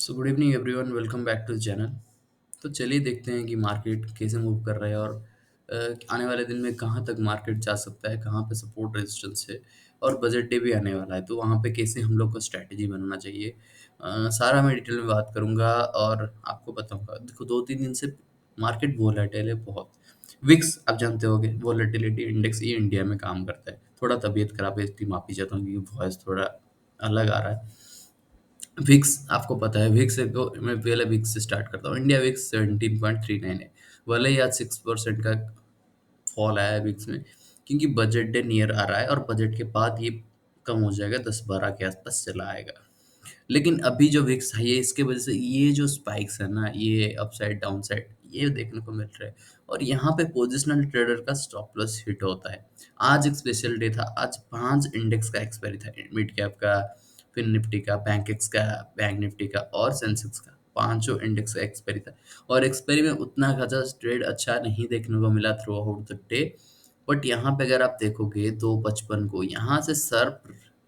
So good evening everyone, welcome back to the channel. तो चलिए देखते हैं कि मार्केट कैसे मूव कर रहा है और आने वाले दिन में कहाँ तक मार्केट जा सकता है, कहाँ पे सपोर्ट रेजिस्टेंस है। और बजट डे भी आने वाला है, तो वहाँ पे कैसे हम लोग को स्ट्रैटेजी बनाना चाहिए, सारा मैं डिटेल में बात करूँगा और आपको बताऊँगा। देखो, 2-3 दिन से मार्केट वोलेटाइल है बहुत। विक्स आप जानते होंगे, वोलेटिलिटी इंडेक्स, ये इंडिया में काम करता है। थोड़ा तबीयत खराब है, इसकी माफ़ी चाहता हूँ क्योंकि वॉइस थोड़ा अलग आ रहा है। विक्स आपको पता है, विक्स को मैं पहले विक्स से स्टार्ट करता हूँ। इंडिया विक्स 17.39 है। भले ही आज 6% का फॉल आया है विक्स में, क्योंकि बजट डे नियर आ रहा है और बजट के बाद ये कम हो जाएगा, 10-12 के आसपास चला आएगा। लेकिन अभी जो विक्स हाई है, इसके वजह से ये जो स्पाइक्स है ना, ये अपसाइड डाउन साइड ये देखने को मिल रहा है। और यहाँ पे पोजिशनल ट्रेडर का स्टॉप लॉस हिट होता है। आज एक स्पेशल डे था, आज 5 इंडेक्स का एक्सपायरी था, मिड कैप का, फिर निफ्टी का, बैंक एक्स का, बैंक निफ्टी का और सेंसेक्स का। पांचों इंडेक्स का एक्सपायरी था और एक्सपायरी में उतना खासा ट्रेड अच्छा नहीं देखने को मिला through out the day. But यहाँ पे अगर आप देखोगे 255 को, यहाँ से सर्प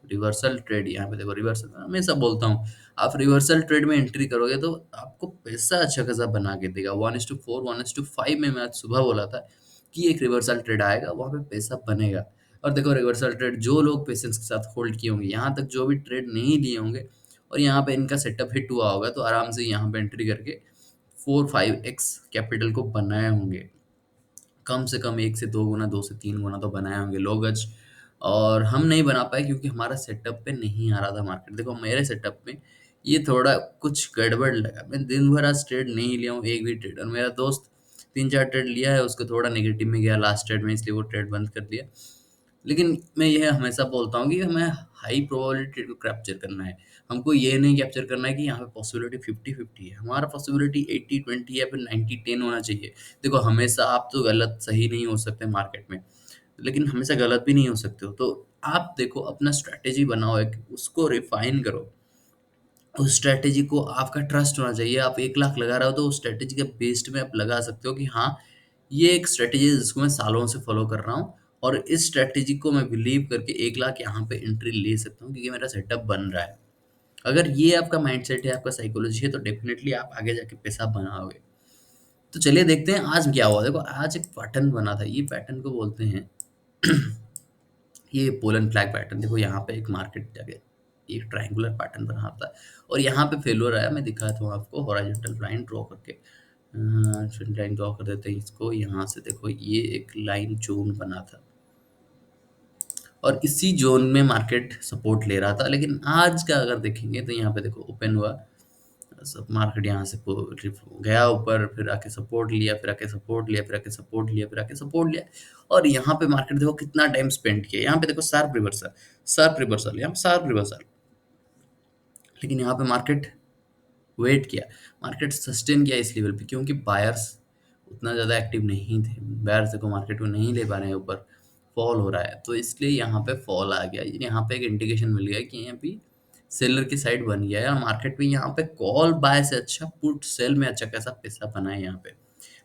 रिवर्सल ट्रेड, यहाँ पे देखो रिवर्सल, मैं हमेशा बोलता हूँ, आप रिवर्सल ट्रेड में एंट्री करोगे तो आपको पैसा अच्छा खासा बना के देगा। 1:4 1:5 में मैं आज सुबह बोला था कि एक रिवर्सल ट्रेड आएगा, वहाँ पे पैसा बनेगा। और देखो, रिवर्सल ट्रेड जो लोग पेशेंस के साथ होल्ड किए होंगे, यहाँ तक जो भी ट्रेड नहीं लिए होंगे और यहाँ पे इनका सेटअप हिट हुआ होगा, तो आराम से यहाँ पे एंट्री करके 4-5x कैपिटल को बनाए होंगे। कम से कम 1 से 2 गुना, 2 से 3 गुना तो बनाए होंगे लोग आज। और हम नहीं बना पाए क्योंकि हमारा सेटअप पे नहीं आ रहा था मार्केट। देखो, मेरे सेटअप में ये थोड़ा कुछ गड़बड़ लगा। मैं दिन भर आज ट्रेड नहीं लिया हूँ, एक भी ट्रेड। और मेरा दोस्त 3-4 ट्रेड लिया है, उसको थोड़ा नेगेटिव में गया लास्ट ट्रेड में, इसलिए वो ट्रेड बंद कर दिया। लेकिन मैं यह हमेशा बोलता हूँ कि हमें हाई प्रोबेबिलिटी को कैप्चर करना है। हमको ये नहीं कैप्चर करना है कि यहाँ पे पॉसिबिलिटी 50-50 है। हमारा पॉसिबिलिटी 80-20 या फिर 90-10 होना चाहिए। देखो, हमेशा आप तो गलत सही नहीं हो सकते मार्केट में, लेकिन हमेशा गलत भी नहीं हो सकते हो। तो आप देखो, अपना स्ट्रैटेजी बनाओ, एक उसको रिफाइन करो। उस स्ट्रैटेजी को आपका ट्रस्ट होना चाहिए। आप 1 लाख लगा रहे हो तो उस स्ट्रैटेजी के बेस्ड में आप लगा सकते हो कि हाँ, ये एक स्ट्रैटेजी है जिसको मैं सालों से फॉलो कर रहा हूँ और इस स्ट्रैटेजी को मैं बिलीव करके 1 लाख यहाँ पे एंट्री ले सकता हूँ क्योंकि मेरा सेटअप बन रहा है। अगर ये आपका माइंडसेट है, आपका साइकोलॉजी है, तो डेफिनेटली आप आगे जाके पैसा बनाओगे। तो चलिए देखते हैं आज क्या हुआ। देखो, आज एक पैटर्न बना था, ये पैटर्न को बोलते हैं ये पोलन फ्लैग पैटर्न। देखो, यहाँ पे एक मार्केट जाके एक ट्रायंगुलर पैटर्न बना था और यहाँ पे फेल्योर आया। मैं दिखाता हूँ आपको, हॉरिजॉन्टल लाइन ड्रॉ करके, लाइन ड्रॉ कर देते हैं इसको। यहाँ से देखो, ये एक लाइन जोन बना था और इसी जोन में मार्केट सपोर्ट ले रहा था। लेकिन आज का अगर देखेंगे तो यहाँ पे देखो, ओपन हुआ, सब मार्केट यहाँ से गया ऊपर, फिर आके सपोर्ट लिया, फिर आके सपोर्ट लिया, फिर आके सपोर्ट लिया, फिर आके सपोर्ट लिया। और यहाँ पे मार्केट देखो कितना टाइम स्पेंड किया। यहाँ पे देखो, शार्प रिवर्सल, शार्प रिवर्सल, यहाँ शार्प रिवर्सल। लेकिन यहाँ पे मार्केट वेट किया, मार्केट सस्टेन किया इस लेवल पे क्योंकि बायर्स उतना ज़्यादा एक्टिव नहीं थे। बायर्स देखो मार्केट को नहीं ले पा रहे हैं ऊपर, फॉल हो रहा है, तो इसलिए यहाँ पे फॉल आ गया। यहाँ पे एक इंडिकेशन मिल गया कि यहाँ पे सेलर की साइड बन गया है और मार्केट में यहाँ पे कॉल बाय से अच्छा पुट सेल में अच्छा खासा पैसा बना है। यहाँ पे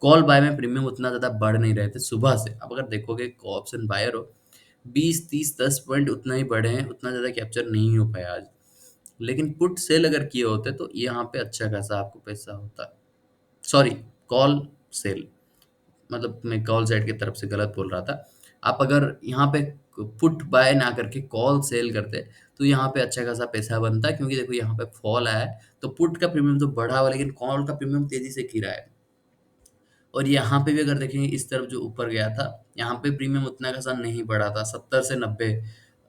कॉल बाय में प्रीमियम उतना ज़्यादा बढ़ नहीं रहे थे सुबह से। अब अगर देखोगे, ऑप्शन बायर हो, 20-30-10 पॉइंट उतना ही बढ़े हैं, उतना ज़्यादा कैप्चर नहीं हो पाया आज। लेकिन पुट सेल अगर किए होते तो यहाँ पे अच्छा खासा आपको पैसा होता। सॉरी, कॉल सेल, मतलब मैं कॉल साइड की तरफ से गलत बोल रहा था। आप अगर यहाँ पे पुट बाय ना करके कॉल सेल करते तो यहाँ पे अच्छा खासा पैसा बनता, क्योंकि देखो यहाँ पे फॉल आया है तो पुट का प्रीमियम तो बढ़ा हुआ, लेकिन कॉल का प्रीमियम तेजी से गिरा है। और यहाँ पे भी अगर देखेंगे, इस तरफ जो ऊपर गया था, यहाँ पे प्रीमियम उतना खासा नहीं बढ़ा था, 70 से 90,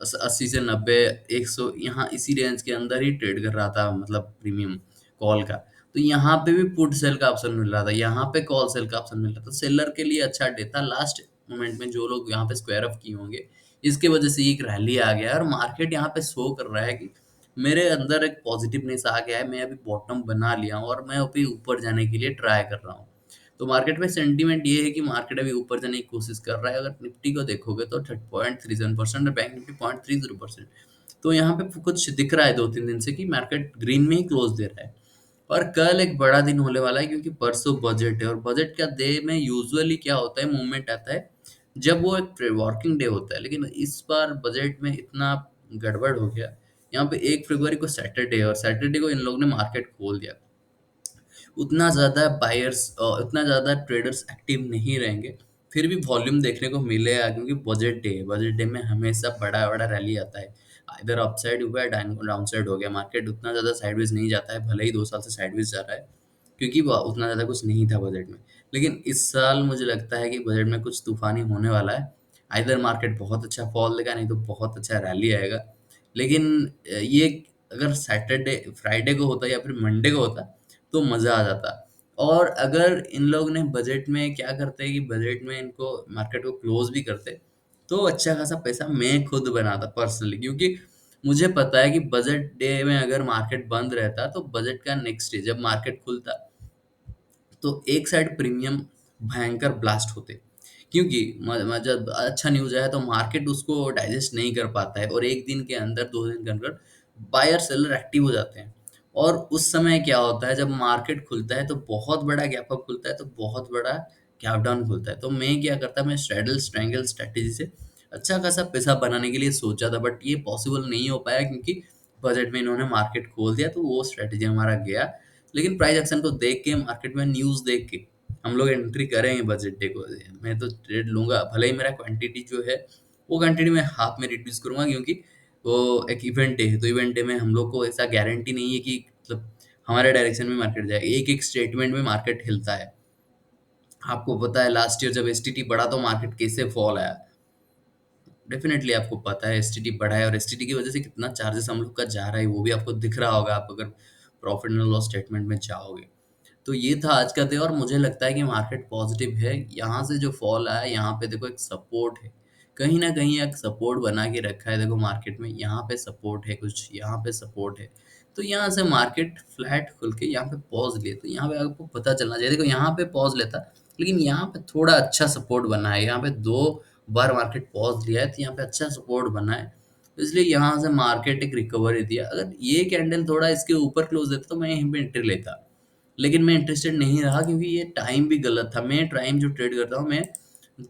80 से 90, 100, यहाँ इसी रेंज के अंदर ही ट्रेड कर रहा था, मतलब प्रीमियम कॉल का। तो यहाँ पे भी पुट सेल का ऑप्शन मिल रहा था, यहाँ पे कॉल सेल का ऑप्शन मिल रहा था। सेलर के लिए अच्छा डे था लास्ट मोमेंट में, जो लोग यहाँ पे स्क्वायर ऑफ किए होंगे, इसके वजह से एक रैली आ गया है और मार्केट यहाँ पे शो कर रहा है कि मेरे अंदर एक पॉजिटिवनेस आ गया है, मैं अभी बॉटम बना लिया हूँ और मैं अभी ऊपर जाने के लिए ट्राई कर रहा हूँ। तो मार्केट में सेंटीमेंट ये है कि मार्केट अभी ऊपर जाने की कोशिश कर रहा है। अगर निफ्टी को देखोगे तो 30.37% और बैंक निफ्टी 0.30%। तो यहाँ पे कुछ दिख रहा है 2-3 दिन से कि मार्केट ग्रीन में ही क्लोज दे रहा है। और कल एक बड़ा दिन होने वाला है क्योंकि परसों बजट है और बजट का डे में यूजुअली क्या होता है, मूवमेंट आता है जब वो एक वर्किंग डे होता है। लेकिन इस बार बजट में इतना गड़बड़ हो गया यहाँ पे 1 फरवरी को सैटरडे है और सैटरडे को इन लोगों ने मार्केट खोल दिया। उतना ज़्यादा बायर्स उतना ज़्यादा ट्रेडर्स एक्टिव नहीं रहेंगे, फिर भी वॉल्यूम देखने को मिलेगा क्योंकि बजट डे है। बजट डे में हमेशा बड़ा-बड़ा रैली आता है। इधर अपसाइड हुआ है, डाउनसाइड हो गया। मार्केट उतना ज़्यादा साइडवेज़ नहीं जाता है, भले ही 2 साल से साइडवेज़ जा रहा है, क्योंकि वो उतना ज़्यादा कुछ नहीं था बजट में। लेकिन इस साल मुझे लगता है कि बजट में कुछ तूफ़ानी होने वाला है। आइदर मार्केट बहुत अच्छा फॉल देगा, नहीं तो बहुत अच्छा रैली आएगा। लेकिन ये अगर सैटरडे फ्राइडे को होता या फिर मंडे को होता, तो मज़ा आ जाता। और अगर इन लोग ने बजट में क्या करते हैं कि बजट में इनको मार्केट को क्लोज़ भी करते, तो अच्छा खासा पैसा मैं खुद बनाता पर्सनली, क्योंकि मुझे पता है कि बजट डे में अगर मार्केट बंद रहता, तो बजट का नेक्स्ट डे जब मार्केट खुलता, तो एक साइड प्रीमियम भयंकर ब्लास्ट होते, क्योंकि जब अच्छा न्यूज़ आया तो मार्केट उसको डाइजेस्ट नहीं कर पाता है और एक दिन के अंदर 2 दिन के अंदर बायर सेलर एक्टिव हो जाते हैं। और उस समय क्या होता है, जब मार्केट खुलता है तो बहुत बड़ा गैप अप खुलता है, तो बहुत बड़ा गैप डाउन खुलता है। तो मैं क्या करता, मैं स्ट्रैडल स्ट्रैंगल स्ट्रैटेजी से अच्छा खासा पैसा बनाने के लिए सोचा था, बट ये पॉसिबल नहीं हो पाया क्योंकि बजट में इन्होंने मार्केट खोल दिया, तो वो स्ट्रैटेजी हमारा गया। लेकिन प्राइस एक्शन को देख के, मार्केट में न्यूज़ देख के हम लोग एंट्री करेंगे बजट डे को। मैं तो ट्रेड लूँगा, भले ही मेरा क्वांटिटी जो है, वो क्वांटिटी मैं हाफ में रिड्यूस करूँगा, क्योंकि वो एक इवेंट डे है, तो इवेंट डे में हम लोग को ऐसा गारंटी नहीं है कि मतलब हमारे डायरेक्शन में मार्केट जाएगा। एक-एक स्टेटमेंट में मार्केट हिलता है। आपको पता है लास्ट ईयर जब एसटीटी बढ़ा तो मार्केट कैसे फॉल आया। डेफ़िनेटली आपको पता है एसटीटी बढ़ा है और एसटीटी की वज़ह से कितना चार्जेस हम लोग का जा रहा है, वो भी आपको दिख रहा होगा, आप अगर प्रॉफ़िट एंड लॉस स्टेटमेंट में जाओगे। तो ये था आज का डे और मुझे लगता है कि मार्केट पॉजिटिव है। यहाँ से जो फॉल आया, यहाँ पे देखो एक सपोर्ट है। कहीं न कहीं एक सपोर्ट बना के रखा है देखो मार्केट में, यहाँ पे सपोर्ट है कुछ, यहाँ पे सपोर्ट है। तो यहाँ से मार्केट फ्लैट खुल के यहाँ पे पॉज़ लिए, तो यहाँ पे आपको पता चलना चाहिए। देखो यहाँ पे पॉज़ लेता, लेकिन यहाँ पे थोड़ा अच्छा सपोर्ट बना है। यहाँ पे 2 बार मार्केट पॉज़ लिया है, तो यहाँ पे अच्छा सपोर्ट बना है। तो इसलिए यहाँ से मार्केट एक रिकवरी दिया। अगर ये कैंडल थोड़ा इसके ऊपर क्लोज़ देता, तो मैं यहीं पे एंट्री लेता। लेकिन मैं इंटरेस्टेड नहीं रहा क्योंकि ये टाइम भी गलत था। मैं टाइम जो ट्रेड करता हूँ, मैं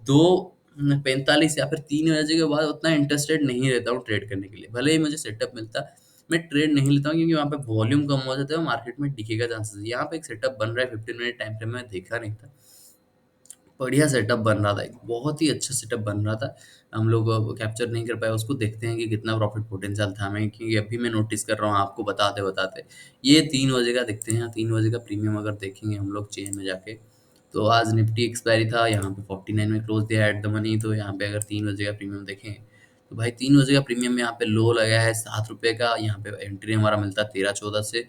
2:45 या फिर 3 बजे के बाद उतना इंटरेस्टेड नहीं रहता हूँ ट्रेड करने के लिए। भले ही मुझे सेटअप मिलता, मैं ट्रेड नहीं लेता हूँ क्योंकि वहाँ पे वॉल्यूम कम हो जाता है और मार्केट में डिके का चांसेस है। यहाँ पे एक सेटअप बन रहा है 15 मिनट टाइम फ्रेम में, देखा नहीं था। बढ़िया सेटअप बन रहा था, एक बहुत ही अच्छा सेटअप बन रहा था। हम लोग कैप्चर नहीं कर पाए उसको, देखते हैं कि कितना प्रॉफिट पोटेंशियल था हमें, क्योंकि अभी मैं नोटिस कर रहा हूँ आपको बताते-बताते। ये 3 बजे का देखते हैं, 3 बजे का प्रीमियम अगर देखेंगे हम लोग चेन में जाके, तो आज निफ्टी एक्सपायरी था, यहाँ पे 49 में क्लोज़ दिया एट द मनी, तो यहाँ पे अगर 3 बजे का प्रीमियम देखें, तो भाई 3 बजे का प्रीमियम यहाँ पे लो लगा है ₹7 का, यहाँ पे एंट्री हमारा मिलता है 13-14 से,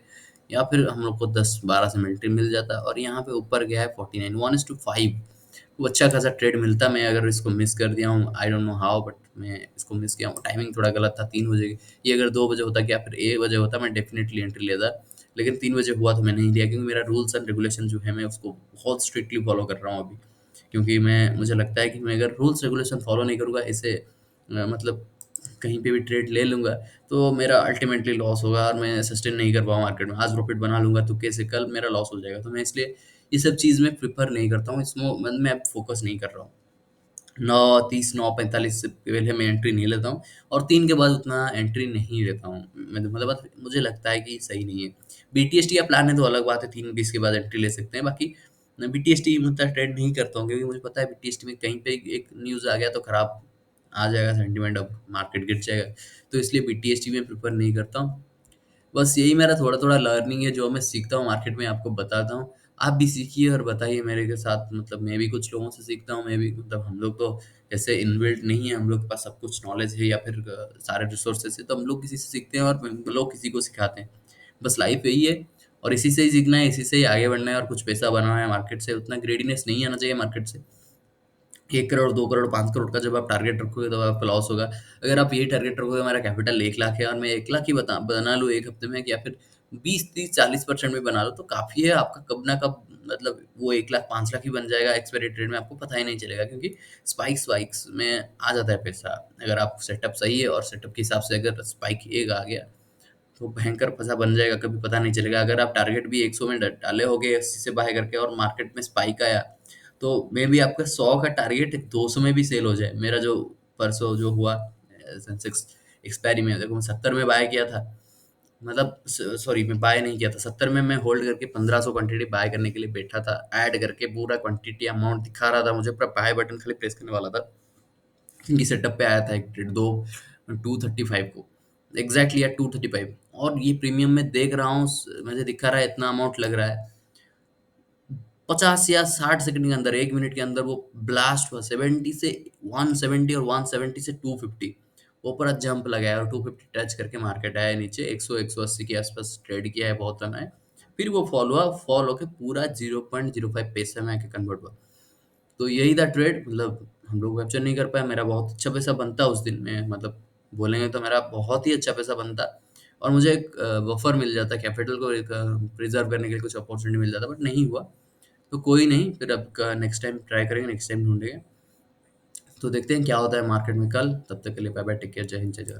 या फिर हम लोग को 10-12 से एंट्री मिल जाता, और यहाँ पे ऊपर गया है 49, 1:5। वो अच्छा खासा ट्रेड मिलता, मैं अगर इसको मिस कर दिया हूँ, I don't know how, but मैं इसको मिस किया हूँ। टाइमिंग थोड़ा गलत था 3 बजे की। ये अगर 2 बजे होता या फिर 1 बजे होता, मैं डेफ़िनिटली एंट्री लेता। लेकिन 3 बजे हुआ तो मैं नहीं लिया, क्योंकि मेरा रूल्स एंड रेगुलेशन जो है मैं उसको बहुत स्ट्रिक्टली फ़ॉलो कर रहा हूँ अभी। क्योंकि मैं मुझे लगता है कि मैं अगर रूल्स रेगुलेशन फ़ॉलो नहीं करूँगा, ऐसे मतलब कहीं पे भी ट्रेड ले लूँगा, तो मेरा अल्टीमेटली लॉस होगा और मैं सस्टेन नहीं कर पाऊँगा मार्केट में। आज प्रॉफ़िट बना लूँगा तुक्के से, कल मेरा लॉस हो जाएगा। तो मैं इसलिए ये सब चीज़ मैं प्रेफ़र नहीं करता हूँ, इसमें मैं अब फ़ोकस नहीं कर रहा हूँ। 9:30 9:45 से पहले मैं एंट्री नहीं लेता हूँ और 3 के बाद उतना एंट्री नहीं लेता हूँ। मतलब मुझे लगता है कि सही नहीं है। बीटीएसटी का प्लान है तो अलग बात है, 3:20 के बाद एंट्री ले सकते हैं। बाकी मैं बीटीएसटी में उतना ट्रेड नहीं करता हूँ, क्योंकि मुझे पता है बीटीएसटी में कहीं पे एक न्यूज़ आ गया तो खराब आ जाएगा सेंटीमेंट, अब मार्केट गिर जाएगा। तो इसलिए बीटीएसटी में प्रेफ़र नहीं करता हूँ। बस यही मेरा थोड़ा-थोड़ा लर्निंग है जो मैं सीखता हूँ मार्केट में, आपको बताता हूँ। आप भी सीखिए और बताइए मेरे के साथ, मतलब मैं भी कुछ लोगों से सीखता हूँ, मैं भी मतलब हम लोग तो ऐसे इनबिल्ट नहीं है, हम लोग के पास सब कुछ नॉलेज है या फिर सारे रिसोर्सेज़ है, तो हम लोग किसी से सीखते हैं और लोग किसी को सिखाते हैं। बस लाइफ़ यही है और इसी से ही सीखना है, इसी से ही आगे बढ़ना है और कुछ पैसा बनाना है मार्केट से, उतना ग्रीडीनेस नहीं आना चाहिए मार्केट से। 1 करोड़, 2 करोड़, 5 करोड़ का जब आप टारगेट रखोगे तब आपका लॉस होगा। अगर आप यही टारगेट रखोगे हमारा कैपिटल 1 लाख है और मैं 1 लाख ही बना लूँ 1 हफ्ते में, या फिर 20, 30, 40% भी बना लो तो काफ़ी है। आपका कब ना कब मतलब वो 1 लाख 5 लाख ही बन जाएगा एक्सपायरी ट्रेड में, आपको पता ही नहीं चलेगा, क्योंकि स्पाइक्स में आ जाता है पैसा। अगर आप सेटअप सही है और सेटअप के हिसाब से अगर स्पाइक 1 आ गया तो भयंकर पैसा बन जाएगा, कभी पता नहीं चलेगा। अगर आप टारगेट भी 100 में डाले होगे 80 से बाय करके और मार्केट में स्पाइक आया, तो मेबी आपका 100 का टारगेट 200 में भी सेल हो जाए। मेरा जो परसों जो हुआ सेंसेक्स एक्सपायरी में देखो मैं 70 में बाय किया था, मतलब सॉरी मैं बाय नहीं किया था 70 में, मैं होल्ड करके 1500 क्वांटिटी बाय करने के लिए बैठा था, ऐड करके पूरा क्वांटिटी अमाउंट दिखा रहा था मुझे, पूरा बाय बटन खाली प्रेस करने वाला था, क्योंकि सेटअप पे आया था एक ट्रेड दो 235 को एग्जैक्टली एट 235, और ये प्रीमियम में देख रहा हूँ, मुझे दिखा रहा है इतना अमाउंट लग रहा है, 50 या 60 सेकंड के अंदर, 1 मिनट के अंदर वो ब्लास्ट हुआ 70 से 170 और 170 से 250, वो पूरा जंप लगाया और 250 टच करके मार्केट आया नीचे 100 180 के आसपास ट्रेड किया है, बहुत रन है। फिर वो फॉल होके पूरा 0.05 पैसे में आके कन्वर्ट हुआ। तो यही था ट्रेड, मतलब हम लोग कैप्चर नहीं कर पाए, मेरा बहुत अच्छा पैसा बनता उस दिन में, मतलब बोलेंगे तो मेरा बहुत ही अच्छा पैसा बनता, और मुझे एक बफर मिल जाता, कैपिटल को एक प्रिजर्व करने के लिए कुछ अपॉर्चुनिटी मिल जाता, बट नहीं हुआ। तो कोई नहीं, फिर अब नेक्स्ट टाइम ट्राई करेंगे, नेक्स्ट टाइम ढूंढेंगे। तो देखते हैं क्या होता है मार्केट में कल, तब तक के लिए बाय बाय, टेक केयर, जय हिंद, जय जवाहर।